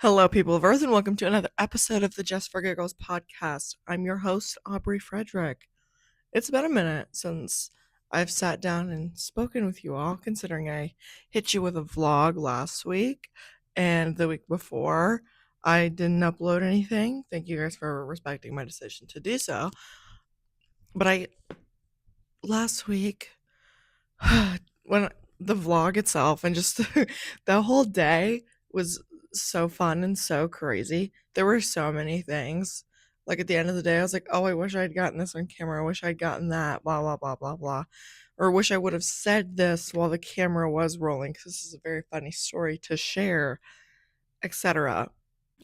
Hello, people of Earth, and welcome to another episode of the Just for Giggles podcast. I'm your host, Aubrey Friedrich. It's been a minute since I've sat down and spoken with you all, considering I hit you with a vlog last week and the week before. I didn't upload anything. Thank you guys for respecting my decision to do so. But last week, when the vlog itself and just the whole day was so fun and so crazy. There were so many things. Like at the end of the day, I was like, oh, I wish I'd gotten this on camera. I wish I'd gotten that, blah, blah, blah, blah, blah. Or wish I would have said this while the camera was rolling because this is a very funny story to share, etc.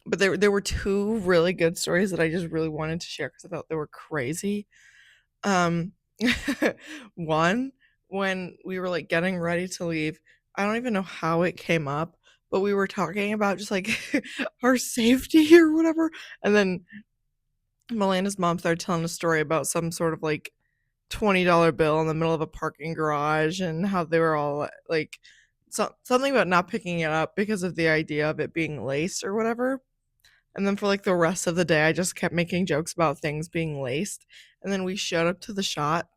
But there were two really good stories that I just really wanted to share because I thought they were crazy. Um, one, when we were like getting ready to leave, I don't even know how it came up, but we were talking about just like our safety or whatever. And then Melena's mom started telling a story about some sort of like $20 bill in the middle of a parking garage and how they were all like something about not picking it up because of the idea of it being laced or whatever. And then for like the rest of the day, I just kept making jokes about things being laced. And then we showed up to the shot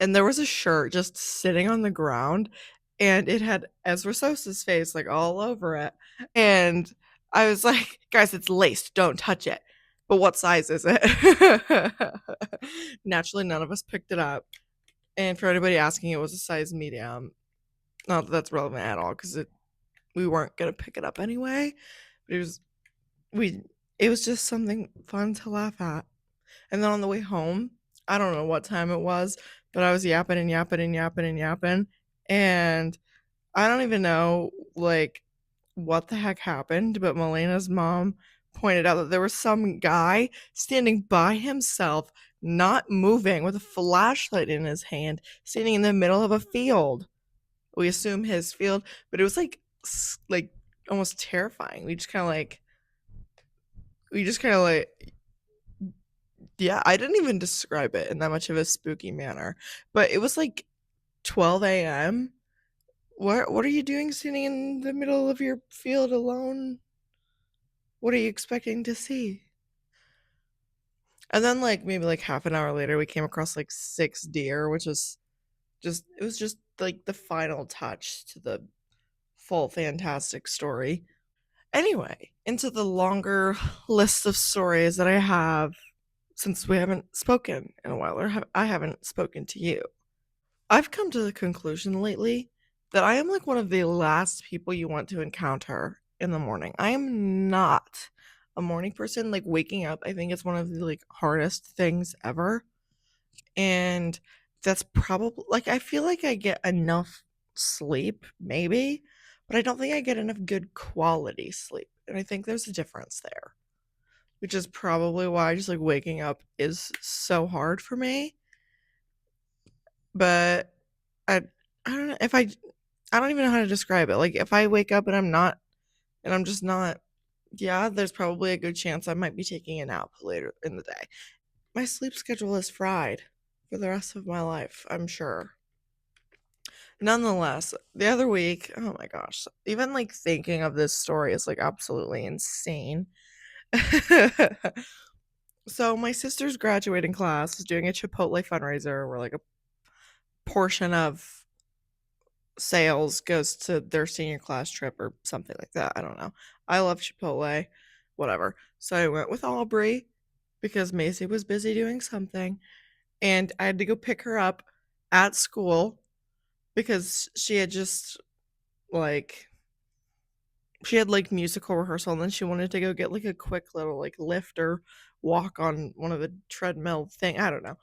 and there was a shirt just sitting on the ground and it had Ezra Sosa's face like all over it. And I was like, guys, it's laced. Don't touch it. But what size is it? Naturally, none of us picked it up. And for anybody asking, it was a size medium. Not that that's relevant at all because we weren't gonna pick it up anyway. But we it was just something fun to laugh at. And then on the way home, I don't know what time it was, but I was yapping and yapping and yapping and yapping. And I don't even know like what the heck happened, but Melena's mom pointed out that there was some guy standing by himself, not moving, with a flashlight in his hand, standing in the middle of a field. We assume his field, but it was like almost terrifying. We just kind of like yeah, I didn't even describe it in that much of a spooky manner, but it was like 12 a.m. What are you doing standing in the middle of your field alone? What are you expecting to see? And then like maybe like half an hour later we came across like 6 deer, which was just like the final touch to the full fantastic story. Anyway, into the longer list of stories that I have since we haven't spoken in a while, or I haven't spoken to you. I've come to the conclusion lately that I am like one of the last people you want to encounter in the morning. I am not a morning person. Like waking up, I think it's one of the like hardest things ever. And that's probably like I feel like I get enough sleep, maybe, but I don't think I get enough good quality sleep. And I think there's a difference there, which is probably why just like waking up is so hard for me. But I I don't know if I don't even know how to describe it. Like if I wake up and I'm just not, yeah, there's probably a good chance I might be taking a nap later in the day. My sleep schedule is fried for the rest of my life, I'm sure. Nonetheless, the other week, oh my gosh, even like thinking of this story is like absolutely insane. So my sister's graduating class is doing a Chipotle fundraiser where like a portion of sales goes to their senior class trip or something like that. I don't know. I love Chipotle, whatever. So I went with Aubrey because Macy was busy doing something, and I had to go pick her up at school because like she had like musical rehearsal and then she wanted to go get like a quick little like lift or walk on one of the treadmill thing. I don't know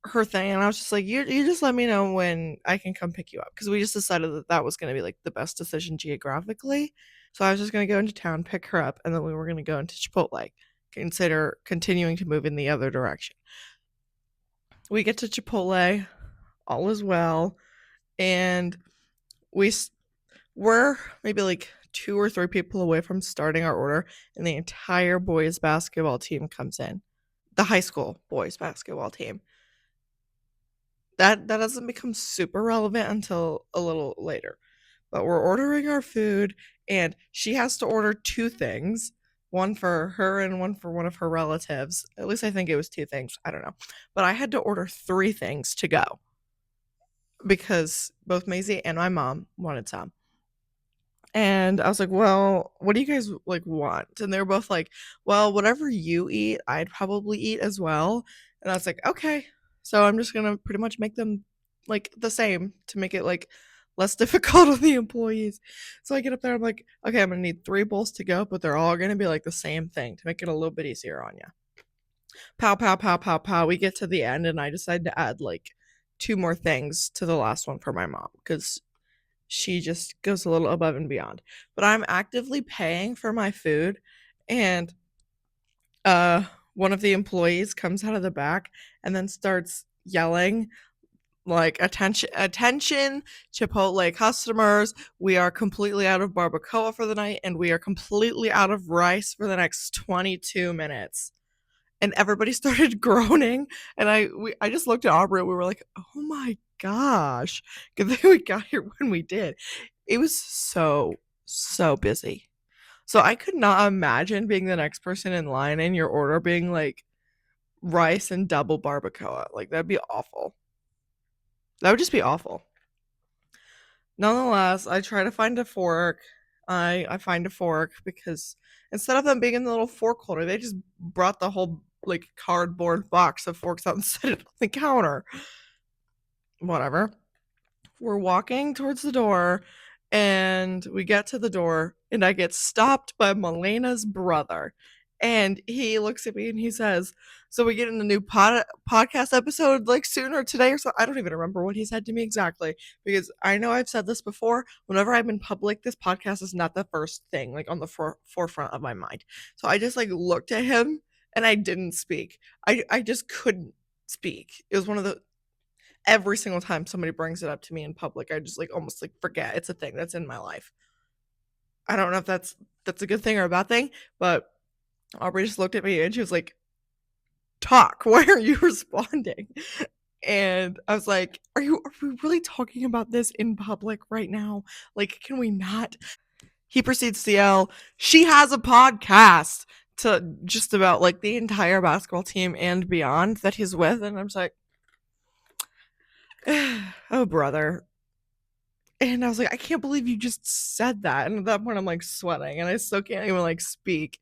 her thing, and I was just like, you just let me know when I can come pick you up because we just decided that that was going to be like the best decision geographically. So I was just going to go into town, pick her up, and then we were going to go into Chipotle, consider continuing to move in the other direction. We get to Chipotle, all is well, and we we're maybe like 2 or 3 people away from starting our order, and the entire boys basketball team comes in. The high school boys basketball team. That doesn't become super relevant until a little later. But we're ordering our food and she has to order two things, one for her and one for one of her relatives. At least I think it was two things. I don't know. But I had to order three things to go because both Maisie and my mom wanted some. And I was like, "Well, what do you guys like want?" And they were both like, "Well, whatever you eat, I'd probably eat as well." And I was like, "Okay." So I'm just gonna pretty much make them like the same to make it like less difficult on the employees. So I get up there, I'm like, "Okay, I'm gonna need three bowls to go, but they're all gonna be like the same thing to make it a little bit easier on you." Pow, pow, pow, pow, pow. We get to the end, and I decide to add like two more things to the last one for my mom because she just goes a little above and beyond. But I'm actively paying for my food, and uh one of the employees comes out of the back and then starts yelling like, attention, attention, Chipotle customers, we are completely out of barbacoa for the night, and we are completely out of rice for the next 22 minutes. And everybody started groaning, and I just looked at Aubrey, and we were like, oh my gosh, good thing we got here when we did. It was so busy. So I could not imagine being the next person in line and your order being like rice and double barbacoa. Like, that'd be awful. That would just be awful. Nonetheless, I try to find a fork. I find a fork because instead of them being in the little fork holder, they just brought the whole like cardboard box of forks out and set it on the counter. Whatever. We're walking towards the door, and we get to the door, and I get stopped by Melena's brother. And he looks at me and he says, "So we get in a new podcast episode like soon or today or so." I don't even remember what he said to me exactly because I know I've said this before. Whenever I'm in public, this podcast is not the first thing like on the forefront of my mind. So I just like looked at him and I didn't speak. I just couldn't speak. It was one of the every single time somebody brings it up to me in public, I just like almost like forget it's a thing that's in my life. I don't know if that's a good thing or a bad thing, but Aubrey just looked at me and she was like, "Talk. Why are you responding?" And I was like, are we really talking about this in public right now? Like, can we not?" He proceeds to yell, "She has a podcast," to just about like the entire basketball team and beyond that he's with. And I'm just like, oh, brother. And I was like, I can't believe you just said that. And at that point, I'm like sweating and I still can't even like speak.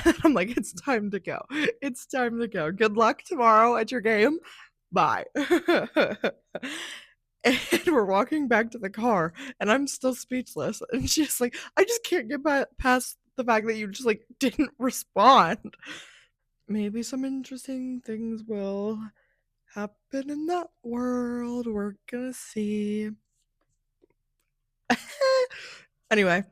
And I'm like, it's time to go. It's time to go. Good luck tomorrow at your game. Bye. And we're walking back to the car and I'm still speechless. And she's like, I just can't get past the fact that you just like didn't respond. Maybe some interesting things will happen in that world. We're gonna see. Anyway,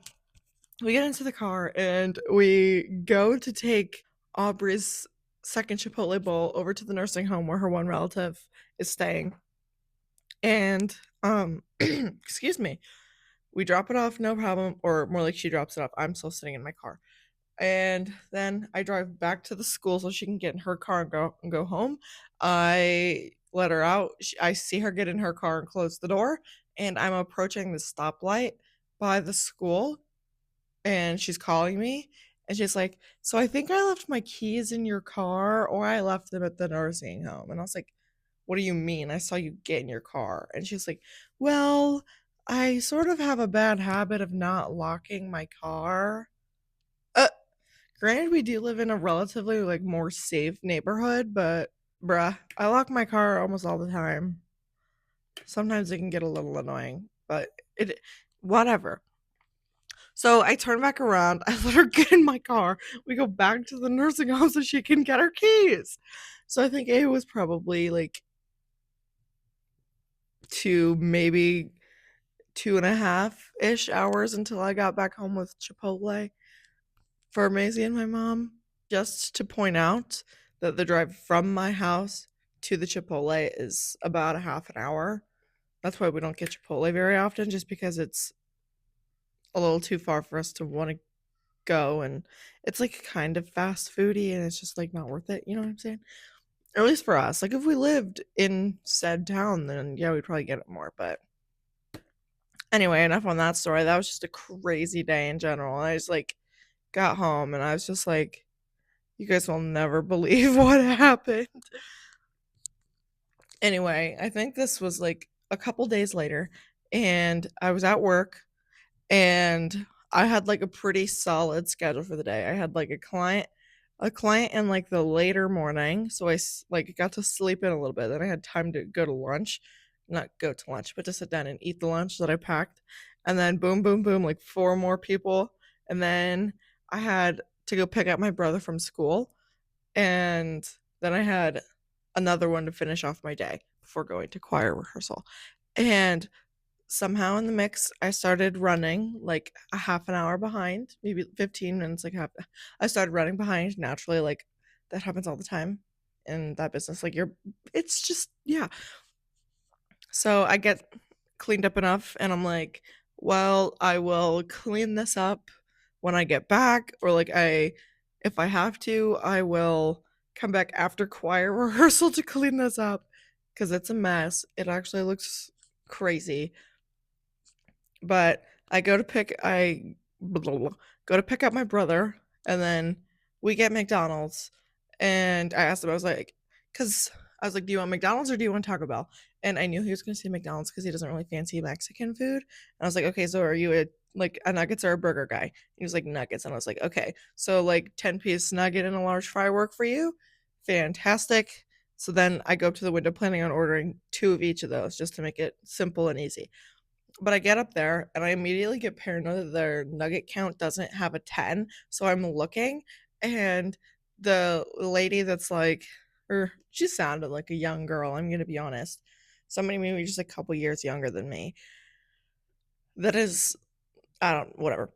we get into the car and we go to take Aubrey's second Chipotle bowl over to the nursing home where her one relative is staying. And excuse me, we drop it off, no problem, or more like she drops it off. I'm still sitting in my car. And then I drive back to the school so she can get in her car and go home. I let her out. I see her get in her car and close the door, and I'm approaching the stoplight by the school, and she's calling me, and she's like, "So I think I left my keys in your car, or I left them at the nursing home." And I was like, "What do you mean? I saw you get in your car." And she's like, "Well, I sort of have a bad habit of not locking my car." Uh, Granted, we do live in a relatively like more safe neighborhood, but bruh, I lock my car almost all the time. Sometimes it can get a little annoying, but it whatever. So I turn back around, I let her get in my car. We go back to the nursing home so she can get her keys. So I think it was probably like maybe 2.5 ish hours until I got back home with Chipotle for Maisie and my mom. Just to point out that the drive from my house to the Chipotle is about a half an hour. That's why we don't get Chipotle very often, just because it's a little too far for us to want to go, and it's like kind of fast foody and it's just like not worth it, you know what I'm saying? Or at least for us. Like if we lived in said town, then yeah, we'd probably get it more, but Anyway, enough on that story. That was just a crazy day in general. I just like got home and I was just like, you guys will never believe what happened. Anyway, I think this was like a couple days later, and I was at work, and I had like a pretty solid schedule for the day. I had like a client in like the later morning, so like got to sleep in a little bit. Then I had time to go to lunch, not go to lunch, but to sit down and eat the lunch that I packed, and then boom, boom, boom, like four more people, and then I had to go pick up my brother from school, and then I had another one to finish off my day before going to choir rehearsal. And somehow in the mix, I started running like a half an hour behind, maybe 15 minutes, like half. I started running behind naturally, like that happens all the time in that business. Like it's just, yeah. So I get cleaned up enough and I'm like, well, I will clean this up when I get back, or like if I have to, I will come back after choir rehearsal to clean this up because it's a mess. It actually looks crazy. But I blah, blah, blah, go to pick up my brother, and then we get McDonald's. And I asked him, I was like, because I was like, do you want McDonald's or do you want Taco Bell? And I knew he was going to say McDonald's because he doesn't really fancy Mexican food. And I was like, okay, so are you a nuggets or a burger guy? He was like, nuggets. And I was like, okay, so like 10-piece nugget and a large fry work for you? Fantastic. So then I go up to the window planning on ordering two of each of those just to make it simple and easy. But I get up there and I immediately get paranoid that their nugget count doesn't have a 10. So I'm looking, and the lady that's like, or she sounded like a young girl, I'm going to be honest. Somebody maybe just a couple years younger than me. That is, I don't, whatever.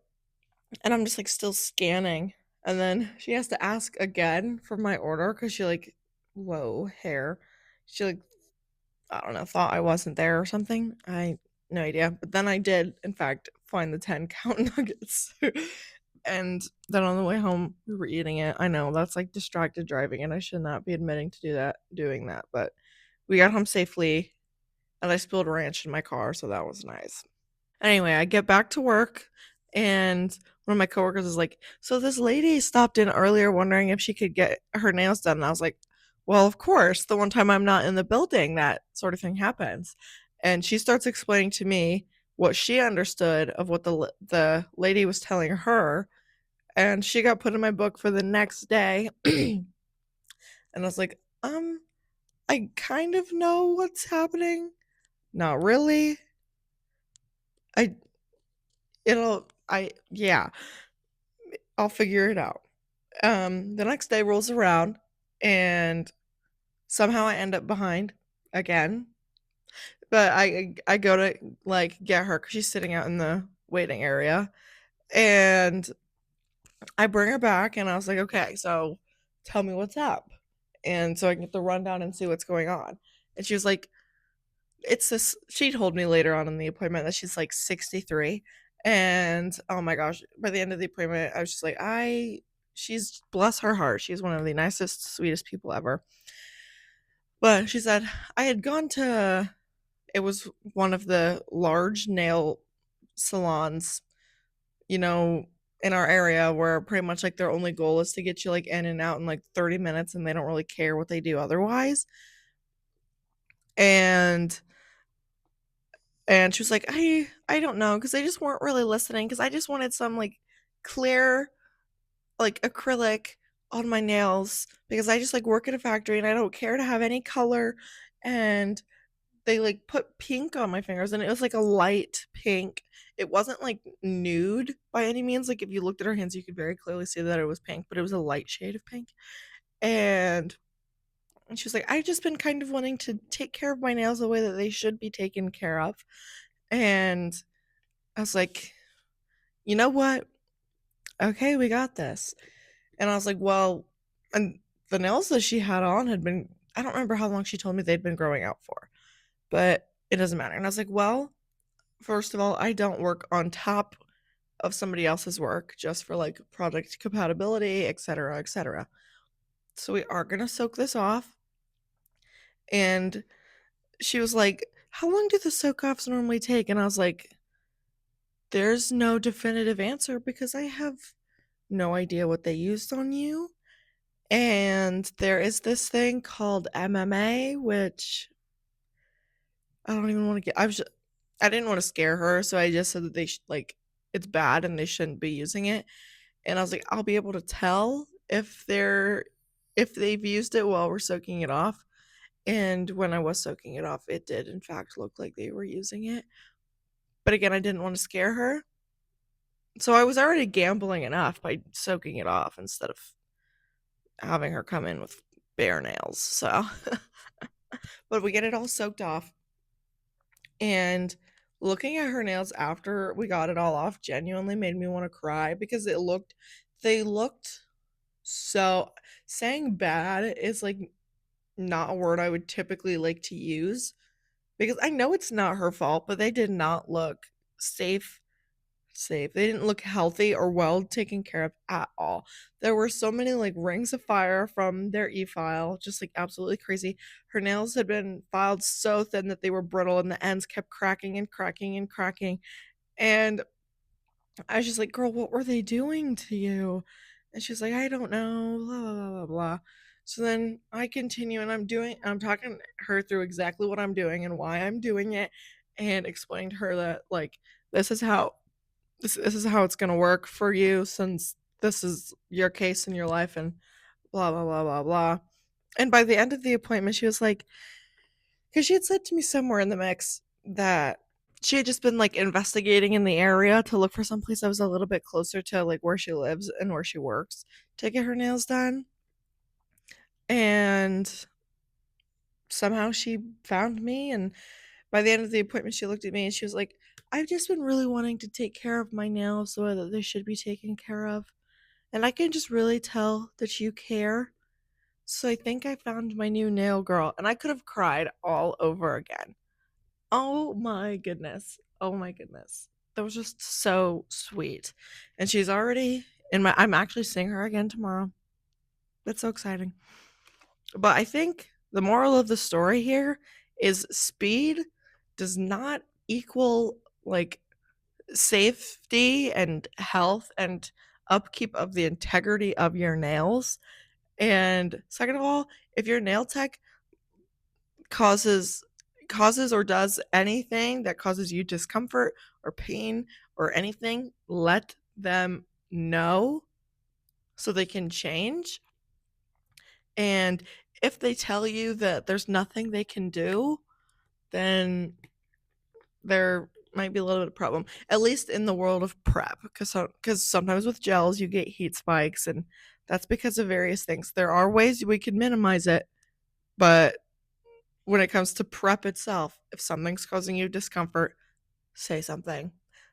And I'm just like still scanning. And then she has to ask again for my order because she like, whoa, hair. She like, I don't know, thought I wasn't there or something. I no idea. But then I did, in fact, find the 10 count nuggets. And then on the way home, we were eating it. I know that's like distracted driving, and I should not be admitting to doing that. But we got home safely, and I spilled ranch in my car, so that was nice. Anyway, I get back to work, and one of my coworkers is like, so this lady stopped in earlier wondering if she could get her nails done. And I was like, well, of course, the one time I'm not in the building, that sort of thing happens. And she starts explaining to me what she understood of what the lady was telling her. And she got put in my book for the next day. And I was like, I kind of know what's happening. Not really. I, yeah, I'll figure it out. The next day rolls around, and somehow I end up behind again. But I go to like get her because she's sitting out in the waiting area, and I bring her back, and I was like, okay, so tell me what's up, and so I can get the rundown and see what's going on. And she was like, it's this. She told me later on in the appointment that she's like 63, and oh my gosh, by the end of the appointment, I was just like, she's bless her heart, she's one of the nicest, sweetest people ever. But she said I had gone to, it was one of the large nail salons, you know, in our area, where pretty much like their only goal is to get you like in and out in like 30 minutes, and they don't really care what they do otherwise. And she was like, I don't know, because they just weren't really listening, because I just wanted some like clear like acrylic on my nails, because I just like work at a factory and I don't care to have any color. And they like put pink on my fingers, and it was like a light pink. It wasn't like nude by any means. Like if you looked at her hands, you could very clearly see that it was pink, but it was a light shade of pink. And she was like, I've just been kind of wanting to take care of my nails the way that they should be taken care of. And I was like, you know what? Okay, we got this. And I was like, well, and the nails that she had on had been, I don't remember how long she told me they'd been growing out for, but it doesn't matter. And I was like, well, first of all, I don't work on top of somebody else's work just for like product compatibility, etc., etc. So we are going to soak this off. And she was like, how long do the soak offs normally take? And I was like, there's no definitive answer because I have no idea what they used on you. And there is this thing called MMA, which I don't even want to get. I didn't want to scare her, so I just said that like it's bad and they shouldn't be using it. And I was like, I'll be able to tell if they've used it while we're soaking it off. And when I was soaking it off, it did in fact look like they were using it. But again, I didn't want to scare her. So I was already gambling enough by soaking it off instead of having her come in with bare nails. So, but we get it all soaked off. And looking at her nails after we got it all off genuinely made me want to cry because they looked so, saying bad is like not a word I would typically like to use because I know it's not her fault, but they did not look safe. Safe. They didn't look healthy or well taken care of at all. There were so many like rings of fire from their e-file, just like absolutely crazy. Her nails had been filed so thin that they were brittle and the ends kept cracking and cracking and cracking. And I was just like, girl, what were they doing to you? And she's like, I don't know, blah, blah, blah, blah, blah. So then I continue and I'm talking her through exactly what I'm doing and why I'm doing it and explaining to her that, like, this is how this is how it's going to work for you since this is your case in your life and blah, blah, blah, blah, blah. And by the end of the appointment, she was like, because she had said to me somewhere in the mix that she had just been like investigating in the area to look for some place that was a little bit closer to like where she lives and where she works to get her nails done. And somehow she found me. And by the end of the appointment, she looked at me and she was like, I've just been really wanting to take care of my nails the way that they should be taken care of. And I can just really tell that you care. So I think I found my new nail girl. And I could have cried all over again. Oh my goodness. Oh my goodness. That was just so sweet. And she's already in my I'm actually seeing her again tomorrow. That's so exciting. But I think the moral of the story here is speed does not equal like safety and health and upkeep of the integrity of your nails. And second of all, if your nail tech causes or does anything that causes you discomfort or pain or anything, let them know so they can change. And if they tell you that there's nothing they can do, then there might be a little bit of problem, at least in the world of prep, because sometimes with gels you get heat spikes, and that's because of various things. There are ways we can minimize it, but when it comes to prep itself, if something's causing you discomfort, say something.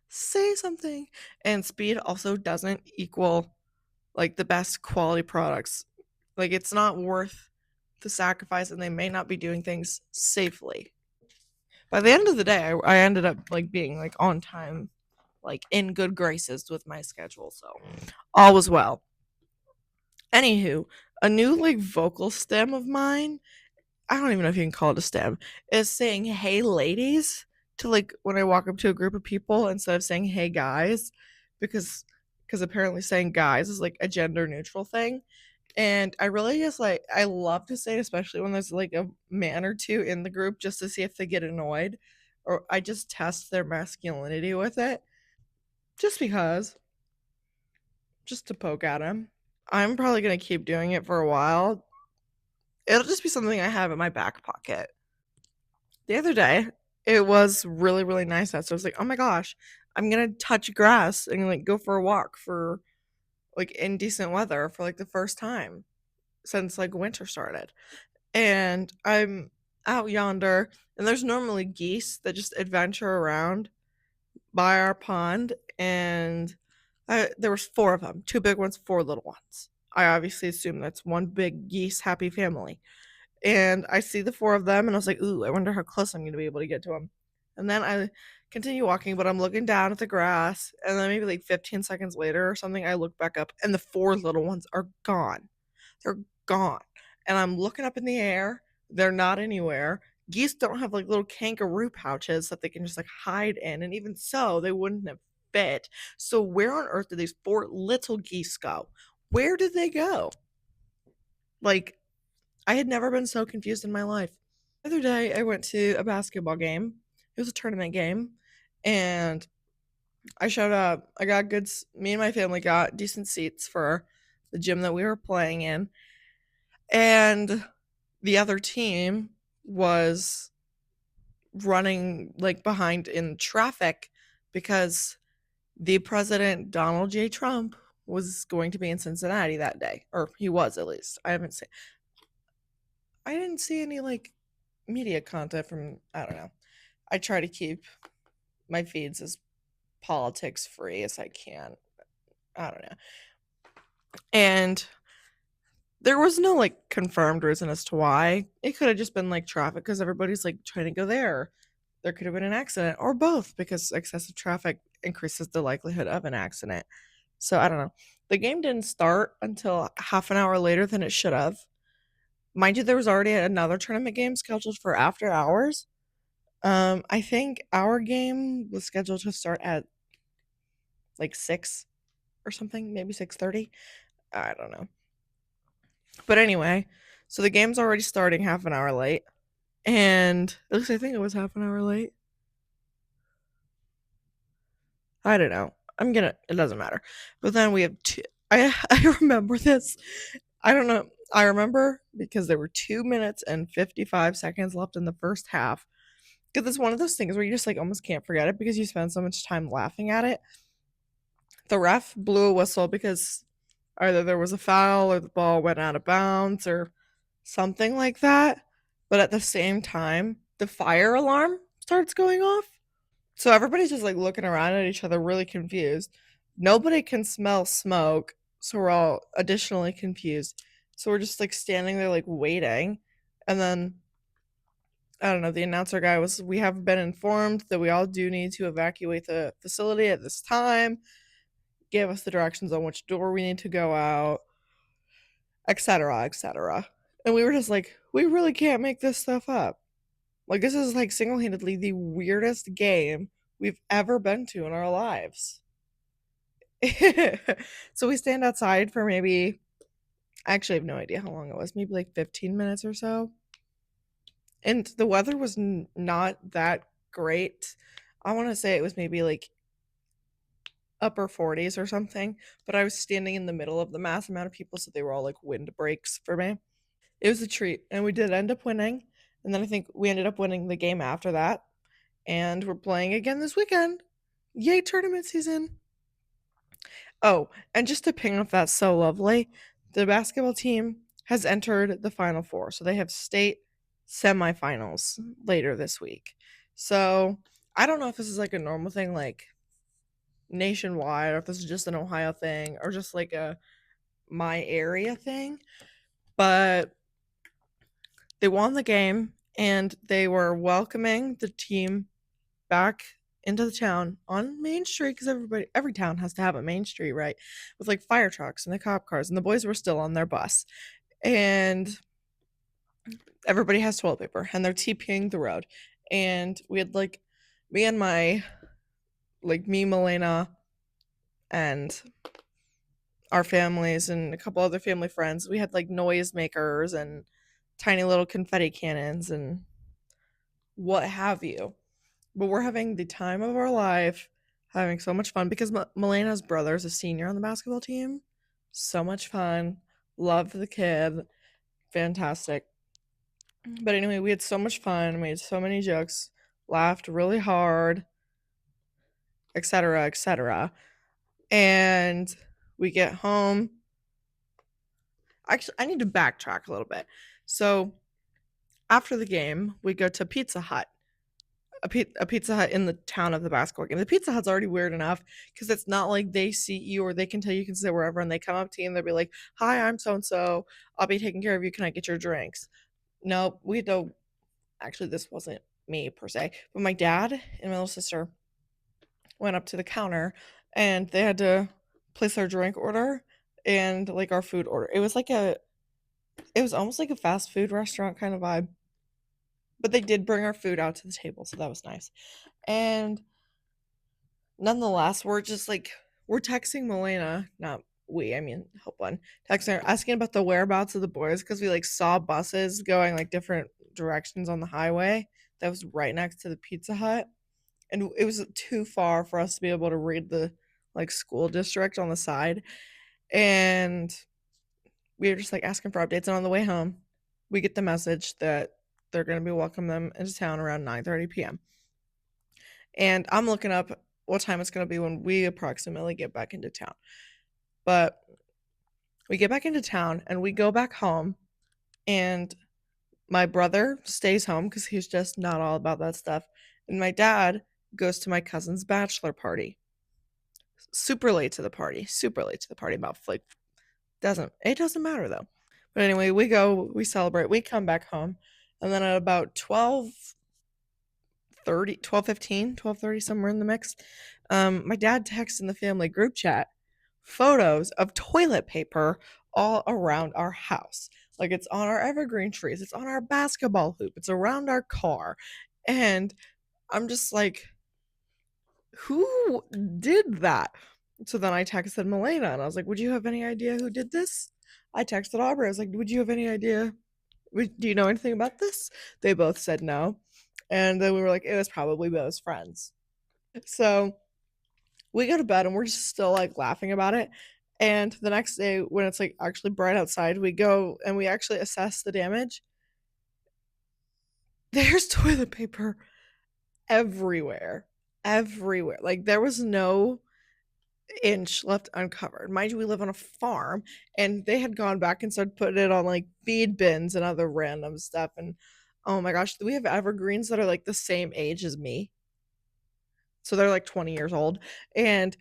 Say something. And speed also doesn't equal like the best quality products. Like it's not worth the sacrifice and they may not be doing things safely. By the end of the day, I ended up like being like on time, like in good graces with my schedule. So all was well. Anywho, a new like vocal stem of mine, I don't even know if you can call it a stem, is saying "Hey, ladies" to like when I walk up to a group of people instead of saying "Hey, guys," because apparently saying "guys" is like a gender neutral thing, and I really just like I love to say it, especially when there's like a man or two in the group, just to see if they get annoyed, or I just test their masculinity with it, just because, just to poke at them. I'm probably gonna keep doing it for a while. It'll just be something I have in my back pocket. The other day, it was really, really nice out. So I was like, oh my gosh, I'm gonna touch grass and like go for a walk for like in decent weather for like the first time since like winter started. And I'm out yonder, and there's normally geese that just adventure around by our pond, and there was four of them, two big ones, four little ones. I obviously assume that's one big geese happy family. And I see the four of them, and I was like, ooh, I wonder how close I'm going to be able to get to them. And then I continue walking, but I'm looking down at the grass, and then maybe like 15 seconds later or something, I look back up, and the four little ones are gone. They're gone. And I'm looking up in the air. They're not anywhere. Geese don't have like little kangaroo pouches that they can just like hide in. And even so, they wouldn't have bit. So where on earth did these four little geese go? Where did they go? Like, I had never been so confused in my life. The other day, I went to a basketball game. It was a tournament game, and I showed up. I got good. Me and my family got decent seats for the gym that we were playing in, and the other team was running like behind in traffic because the president Donald J. Trump was going to be in Cincinnati that day, or he was at least. I didn't see any like media content from. I don't know. I try to keep my feeds as politics free as I can. I don't know. And there was no like confirmed reason as to why. It could have just been like traffic because everybody's like trying to go there. There could have been an accident or both because excessive traffic increases the likelihood of an accident. So I don't know. The game didn't start until half an hour later than it should have. Mind you, there was already another tournament game scheduled for after hours. I think our game was scheduled to start at like 6 or something, maybe 6:30. I don't know. But anyway, so the game's already starting half an hour late. And at least I think it was half an hour late. I don't know. It doesn't matter. But then we have two. I remember this. I don't know. I remember because there were 2 minutes and 55 seconds left in the first half. Because it's one of those things where you just like almost can't forget it because you spend so much time laughing at it. The ref blew a whistle because either there was a foul or the ball went out of bounds or something like that. But at the same time, the fire alarm starts going off. So everybody's just like looking around at each other, really confused. Nobody can smell smoke. So we're all additionally confused. So we're just like standing there, like waiting. And then, I don't know, the announcer guy was, we have been informed that we all do need to evacuate the facility at this time. Give us the directions on which door we need to go out, etc., etc. And we were just like, we really can't make this stuff up. Like, this is like single handedly the weirdest game we've ever been to in our lives. So we stand outside for maybe, I actually have no idea how long it was, maybe like 15 minutes or so. And the weather was not that great. I want to say it was maybe like upper 40s or something, but I was standing in the middle of the mass amount of people, so they were all like wind breaks for me. It was a treat, and we did end up winning. And then I think we ended up winning the game after that, and we're playing again this weekend. Yay, tournament season! Oh, and just to ping off that so lovely, the basketball team has entered the Final Four, so they have state semifinals later this week. So I don't know if this is like a normal thing, like nationwide, or if this is just an Ohio thing, or just like a my area thing. But they won the game, and they were welcoming the team back into the town on Main Street because every town has to have a Main Street, right? With like fire trucks and the cop cars, and the boys were still on their bus, and everybody has toilet paper, and they're TPing the road, and we had like me and my like me, Milena, and our families and a couple other family friends. We had like noise makers and tiny little confetti cannons and what have you. But we're having the time of our life, having so much fun because Melena's brother is a senior on the basketball team. So much fun. Love the kid. Fantastic. But anyway, we had so much fun, made so many jokes, laughed really hard, etc., etc. And we get home. Actually, I need to backtrack a little bit. So after the game, we go to Pizza Hut, a Pizza Hut in the town of the basketball game. The Pizza Hut's already weird enough because it's not like they see you or they can tell you can sit wherever and they come up to you and they'll be like, "Hi, I'm so and so. I'll be taking care of you. Can I get your drinks?" No, we don't. Actually, this wasn't me per se, but my dad and my little sister went up to the counter and they had to place our drink order and like our food order. It was almost like a fast food restaurant kind of vibe, but they did bring our food out to the table, so that was nice. And nonetheless, we're just like, we're texting Milena, not we, I mean, help one, texting her, asking about the whereabouts of the boys because we like saw buses going like different directions on the highway that was right next to the Pizza Hut. And it was too far for us to be able to read the like school district on the side. And we were just like asking for updates. And on the way home, we get the message that they're going to be welcoming them into town around 9:30 p.m. And I'm looking up what time it's going to be when we approximately get back into town. But we get back into town and we go back home, and my brother stays home because he's just not all about that stuff. And my dad goes to my cousin's bachelor party. Super late to the party. Super late to the party. About like doesn't matter though. But anyway, we go, we celebrate, we come back home, and then at about 12:30, 12:15, 12:30, somewhere in the mix, my dad texts in the family group chat photos of toilet paper all around our house. Like it's on our evergreen trees, it's on our basketball hoop, it's around our car. And I'm just like, who did that? So then I texted Milena and I was like, would you have any idea who did this? I texted Aubrey. I was like, would you have any idea? Do you know anything about this? They both said no. And then we were like, it was probably Bo's friends. So we go to bed and we're just still like laughing about it. And the next day, when it's like actually bright outside, we go and we actually assess the damage. There's toilet paper everywhere. Everywhere. Like there was no inch left uncovered. Mind you, we live on a farm, and they had gone back and started putting it on like feed bins and other random stuff. And oh my gosh, we have evergreens that are like the same age as me. So they're like 20 years old. And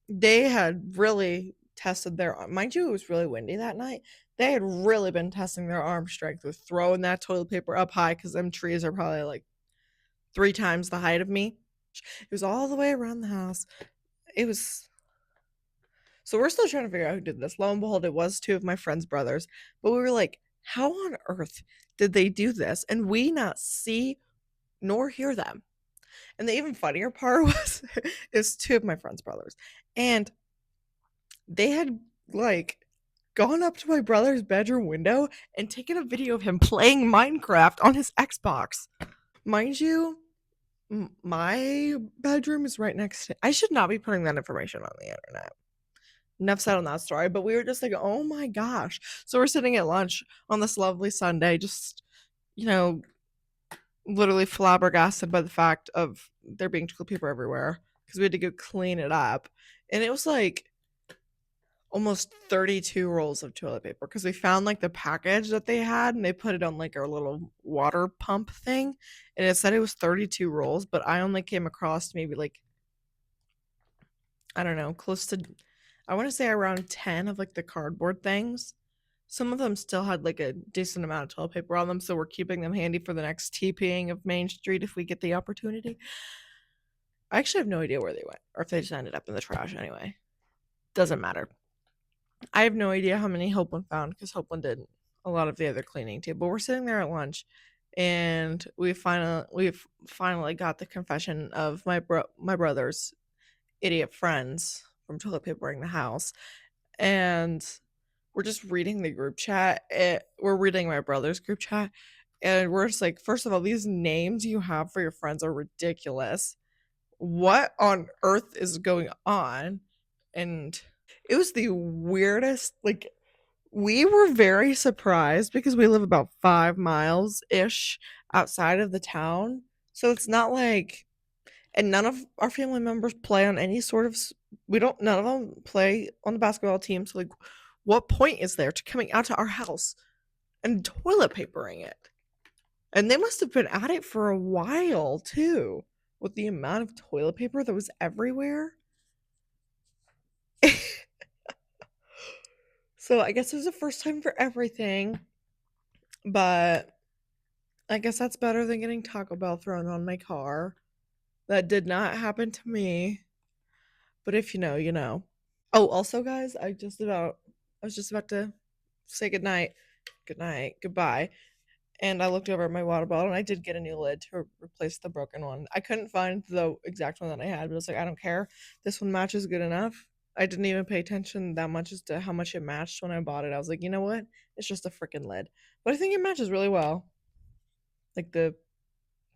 they had really tested their, mind you, it was really windy that night. They had really been testing their arm strength with throwing that toilet paper up high because them trees are probably like 3 times the height of me. It was all the way around the house. It was, so we're still trying to figure out who did this. Lo and behold, it was two of my friend's brothers. But we were like, how on earth did they do this? And we not see nor hear them. And the even funnier part was is two of my friend's brothers. And they had like gone up to my brother's bedroom window and taken a video of him playing Minecraft on his Xbox. Mind you, my bedroom is right next to, I should not be putting that information on the internet. Enough said on that story, but we were just like, oh my gosh. So we're sitting at lunch on this lovely Sunday, just, you know, literally flabbergasted by the fact of there being toilet paper everywhere because we had to go clean it up. And it was like almost 32 rolls of toilet paper because we found like the package that they had and they put it on like our little water pump thing. And it said it was 32 rolls, but I only came across maybe like, I don't know, close to, I want to say around 10 of like the cardboard things. Some of them still had like a decent amount of toilet paper on them, so we're keeping them handy for the next TPing of Main Street if we get the opportunity. I actually have no idea where they went or if they just ended up in the trash anyway. Doesn't matter. I have no idea how many Hope One found because Hope One did a lot of the other cleaning too. But we're sitting there at lunch, and we've finally got the confession of my brother's idiot friends from toilet papering the house, and we're just reading the group chat. We're reading my brother's group chat, and we're just like, first of all, these names you have for your friends are ridiculous. What on earth is going on? And it was the weirdest. Like, we were very surprised because we live about 5 miles ish outside of the town. So it's not like, and none of our family members play on any sort of, we don't, none of them play on the basketball team. So, like, what point is there to coming out to our house and toilet papering it? And they must have been at it for a while too, with the amount of toilet paper that was everywhere. So I guess it was a first time for everything, but I guess that's better than getting Taco Bell thrown on my car. That did not happen to me, but if you know, you know. Oh, also, guys, I was just about to say good night, goodbye, And I looked over at my water bottle and I did get a new lid to replace the broken one. I couldn't find the exact one that I had, but I was like, I don't care. This one matches good enough. I didn't even pay attention that much as to how much it matched when I bought it. I was like, you know what? It's just a freaking lid. But I think it matches really well. Like the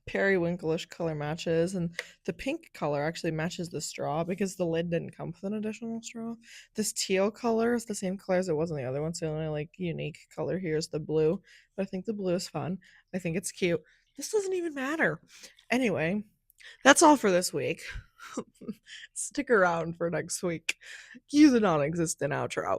periwinkleish color matches, and the pink color actually matches the straw because the lid didn't come with an additional straw. This teal color is the same color as it was in the other one, so the only like unique color here is the blue. But I think the blue is fun. I think it's cute. This doesn't even matter. Anyway, that's all for this week. Stick around for next week. Cue the non-existent outro.